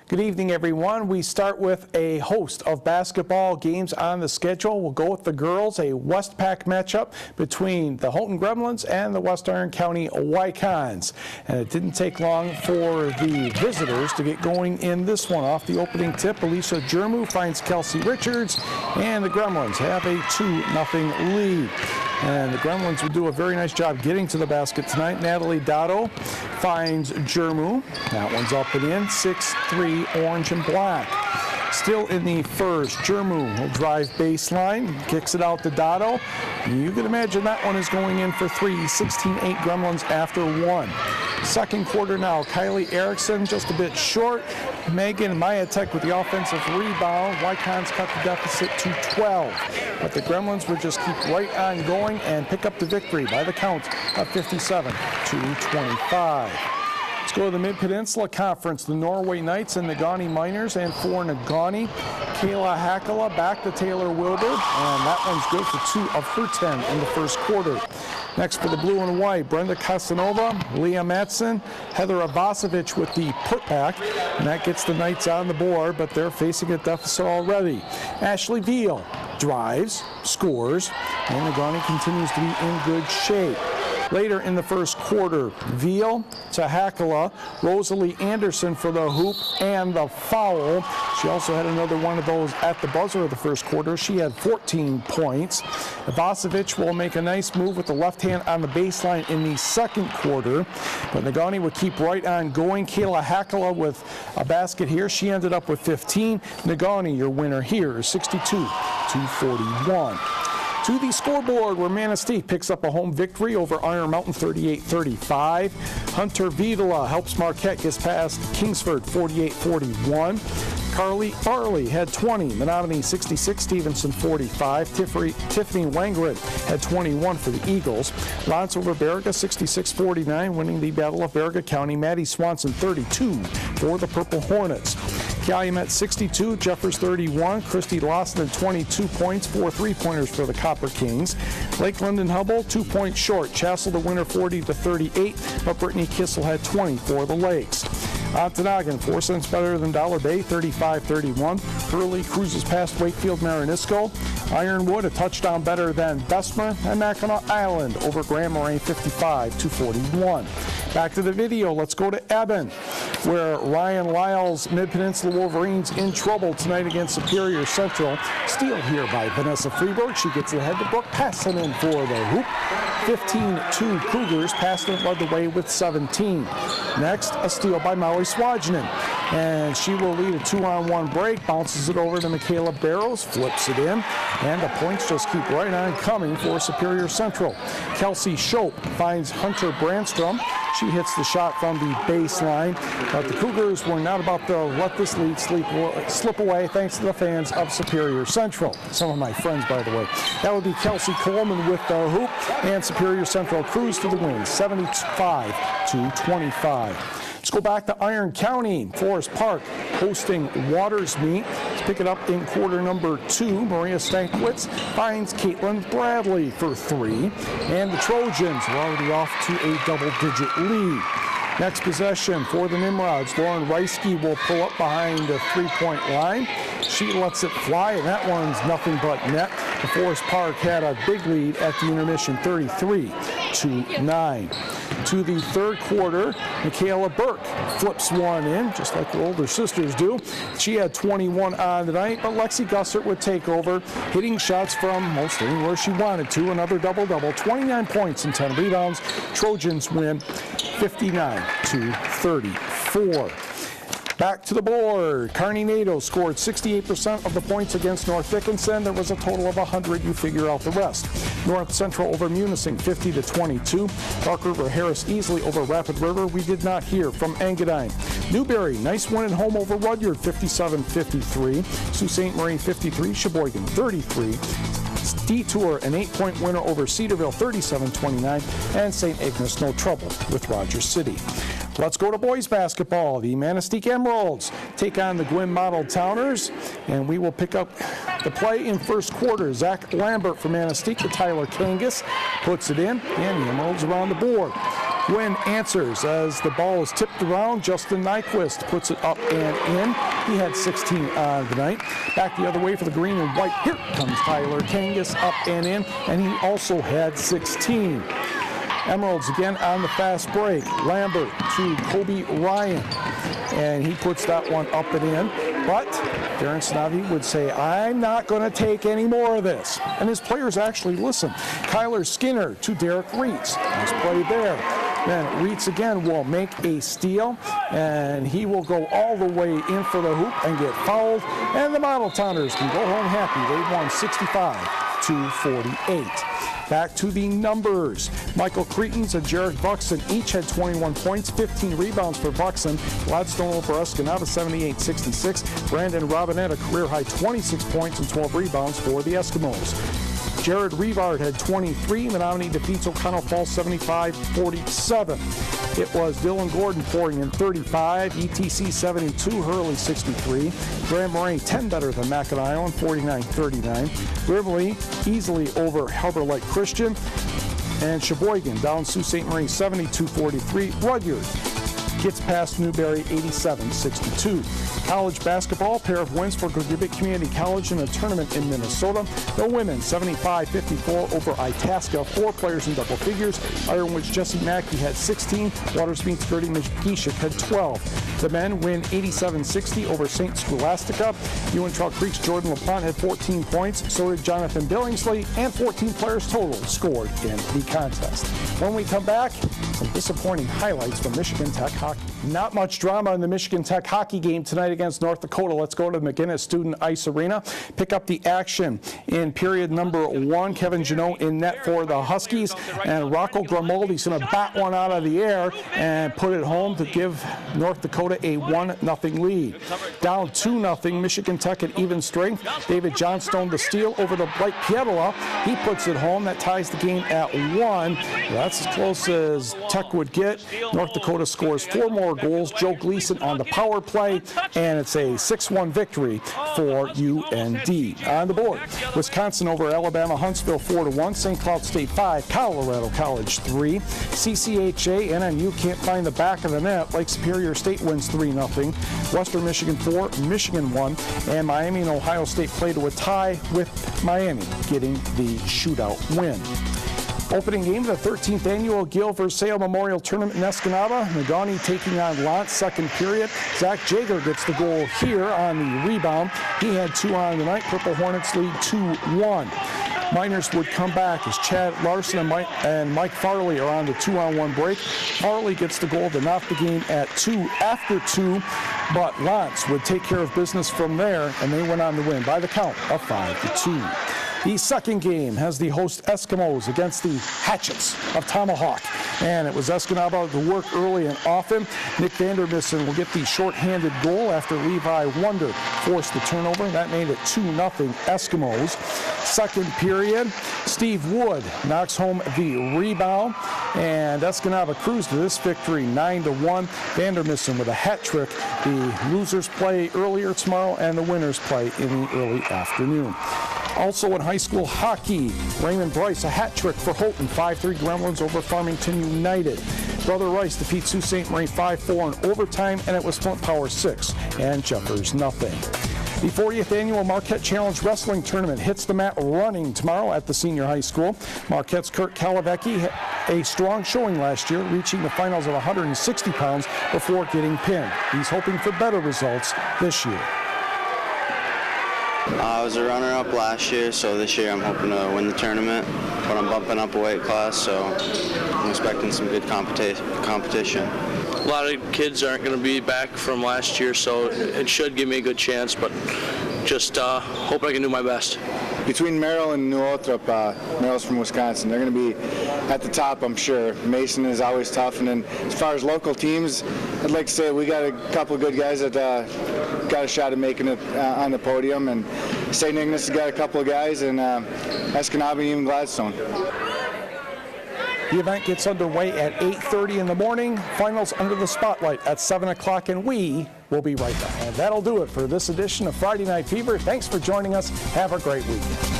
Good evening, everyone. We start with a host of basketball games on the schedule. We'll go with the girls, a Westpac matchup between the Houghton Gremlins and the West Iron County Wycons. And it didn't take long for the visitors to get going in this one. Off the opening tip, Alicia Jermu finds Kelsey Richards, and the Gremlins have a 2-0 lead. And the Gremlins will do a very nice job getting to the basket tonight. Natalie Dotto finds Jermu. That one's up and in. 6-3, orange and black. Still in the first, Jermu will drive baseline, kicks it out to Dotto. You can imagine that one is going in for three. 16-8 Gremlins after one. Second quarter now, Kylie Erickson just a bit short. Megan Mayatek with the offensive rebound. Wycons cut the deficit to 12. But the Gremlins would just keep right on going and pick up the victory by the count of 57-25. Let's go to the Mid-Peninsula Conference. The Norway Knights and Negaunee Miners, and for Negaunee, Kayla Hackala back to Taylor Wilbur, and that one's good for 2 of her 10 in the first quarter. Next for the blue and white, Brenda Casanova, Leah Matson, Heather Avasovich with the putback, and that gets the Knights on the board, but they're facing a deficit already. Ashley Veal drives, scores, and Negaunee continues to be in good shape. Later in the first quarter, Veal to Hackala, Rosalie Anderson for the hoop and the foul. She also had another one of those at the buzzer of the first quarter. She had 14 points. Ivasovich will make a nice move with the left hand on the baseline in the second quarter, but Negaunee would keep right on going. Kayla Hackala with a basket here. She ended up with 15. Negaunee, your winner here, 62-41. To the scoreboard, where Manistee picks up a home victory over Iron Mountain 38-35. Hunter Vidala helps Marquette get past Kingsford 48-41. Carly Farley had 20, Menominee 66, Stevenson 45. Tiffany Wangred had 21 for the Eagles. Lance over Baraga 66-49, winning the Battle of Baraga County. Maddie Swanson 32 for the Purple Hornets. Calumet 62, Jeffers 31, Christy Lawson 22 points, 4 3-pointers for the Copper Kings. Lakeland and Hubble 2 points short. Chassell the winner 40-38, but Brittany Kissel had 20 for the Lakes. Ontonagon 4 cents better than Dollar Bay, 35-31. Hurley cruises past Wakefield Marinisco. Ironwood a touchdown better than Bessemer, and Mackinac Island over Grand Moraine 55-41. Back to the video. Let's go to Eben, where Ryan Lyle's Mid-Peninsula Wolverines in trouble tonight against Superior Central. Steal here by Vanessa Freeberg. She gets ahead to Brooke Passon in for the hoop. 15-2 Cougars. Passon led the way with 17. Next, a steal by Maui Swajinen, and she will lead a 2-on-1 break. Bounces it over to Michaela Barrows, flips it in, and the points just keep right on coming for Superior Central. Kelsey Shope finds Hunter Brandstrom. She hits the shot from the baseline, but the Cougars were not about to let this lead slip away, thanks to the fans of Superior Central. Some of my friends, by the way. That would be Kelsey Coleman with the hoop, and Superior Central cruise to the win, 75-25. Let's go back to Iron County. Forest Park hosting Waters Meet. Let's pick it up in quarter number 2. Maria Stankiewicz finds Caitlin Bradley for 3. And the Trojans are already off to a double-digit lead. Next possession for the Nimrods. Lauren Reisky will pull up behind the three-point line. She lets it fly, and that one's nothing but net. The Forest Park had a big lead at the intermission, 33-9. To the third quarter, Michaela Burke flips one in, just like her older sisters do. She had 21 on the night, but Lexi Gussert would take over, hitting shots from most anywhere she wanted to. Another double-double, 29 points and 10 rebounds. Trojans win 59-34. Back to the board. Kearney Nato scored 68% of the points against North Dickinson. There was a total of 100. You figure out the rest. North Central over Munising, 50-22. Dark River Harris easily over Rapid River. We did not hear from Engadine. Newberry, nice win at home over Rudyard, 57-53. Sault Ste. Marie, 53. Sheboygan, 33. Detour, an 8-point winner over Cedarville, 37-29. And St. Ignace, no trouble with Rogers City. Let's go to boys basketball. The Manistee Emeralds take on the Gwynn Model Towners, and we will pick up the play in first quarter. Zach Lambert from Manistee to Tyler Kangas puts it in, and the Emeralds are on the board. Wynn answers as the ball is tipped around. Justin Nyquist puts it up and in. He had 16 on the night. Back the other way for the green and white. Here comes Tyler Kangas up and in, and he also had 16. Emeralds again on the fast break. Lambert to Kobe Ryan, and he puts that one up and in. But Darren Snavi would say, I'm not going to take any more of this. And his players actually listen. Kyler Skinner to Derek Reitz. Nice play there. Then Reitz again will make a steal, and he will go all the way in for the hoop and get fouled. And the Model Towners can go home happy. They won 65-48. Back to the numbers. Michael Cretons and Jared Buxton each had 21 points, 15 rebounds for Buxton. Gladstone over Escanaba, 78-66. Brandon Robinette, a career-high 26 points and 12 rebounds for the Eskimos. Jared Revard had 23. Menominee defeats O'Connell Falls 75-47. It was Dylan Gordon pouring in 35, ETC 72, Hurley 63. Grand Moraine 10 better than Mackinac Island, 49-39. Rivoli easily over Harbor Light Christian. And Sheboygan down Sault Ste. Marie 72-43. Rudyard gets past Newberry 87-62. College basketball, pair of wins for Gogebic Community College in a tournament in Minnesota. The women 75-54 over Itasca, 4 players in double figures. Ironwood's Jesse Mackey had 16, Watersmeet's Gertie McGeeshik had 12. The men win 87-60 over St. Scholastica. Uintah Creek's Jordan LaPlante had 14 points, so did Jonathan Billingsley, and 14 players total scored in the contest. When we come back, some disappointing highlights from Michigan Tech hockey. Not much drama in the Michigan Tech hockey game tonight against North Dakota. Let's go to the McGinnis Student Ice Arena. Pick up the action in period number 1. Kevin Janot in net for the Huskies, and Rocco Grimaldi's going to bat one out of the air and put it home to give North Dakota a 1-0 lead. Down 2-0, Michigan Tech at even strength. David Johnstone the steal over the Blake Pietola. He puts it home. That ties the game at 1. That's as close as Tech would get. North Dakota scores 4 more goals. Joe Gleason on the power play, and it's a 6-1 victory for UND. On the board, Wisconsin over Alabama Huntsville 4-1, St. Cloud State 5, Colorado College 3, CCHA, NMU can't find the back of the net. Lake Superior State wins 3-0, Western Michigan 4, Michigan 1, and Miami and Ohio State play to a tie with Miami getting the shootout win. Opening game of the 13th annual Gil Versailles Memorial Tournament in Escanaba. Negaunee taking on Lance, second period. Zach Jager gets the goal here on the rebound. He had 2 on the night. Purple Hornets lead 2-1. Miners would come back as Chad Larson and Mike Farley are on the 2-on-1 break. Farley gets the goal to knock the game at 2 after 2, but Lance would take care of business from there, and they went on to win by the count of 5-2. The second game has the host Eskimos against the Hatchets of Tomahawk. And it was Escanaba to work early and often. Nick Vandermissen will get the shorthanded goal after Levi Wonder forced the turnover. That made it 2-0 Eskimos. Second period, Steve Wood knocks home the rebound. And Escanaba cruised to this victory 9-1. Vandermissen with a hat trick. The losers play earlier tomorrow and the winners play in the early afternoon. Also in high school hockey, Raymond Bryce, a hat trick for Houghton, 5-3 Gremlins over Farmington United. Brother Rice defeats Sault Ste. Marie 5-4 in overtime, and it was Flint Power 6 and Jeffers nothing. The 40th annual Marquette Challenge Wrestling Tournament hits the mat running tomorrow at the senior high school. Marquette's Kurt Kalavecki had a strong showing last year, reaching the finals of 160 pounds before getting pinned. He's hoping for better results this year. I was a runner-up last year, so this year I'm hoping to win the tournament, but I'm bumping up a weight class, so I'm expecting some good competition. A lot of kids aren't going to be back from last year, so it should give me a good chance, but just hope I can do my best. Between Merrill and New Lothrop, Merrill's from Wisconsin, they're going to be at the top, I'm sure. Mason is always tough, and then as far as local teams, I'd like to say we got a couple of good guys that got a shot at making it on the podium, and St. Ignace has got a couple of guys, and Escanaba and even Gladstone. The event gets underway at 8:30 in the morning. Finals under the spotlight at 7 o'clock, and we will be right back. And that'll do it for this edition of Friday Night Fever. Thanks for joining us. Have a great weekend.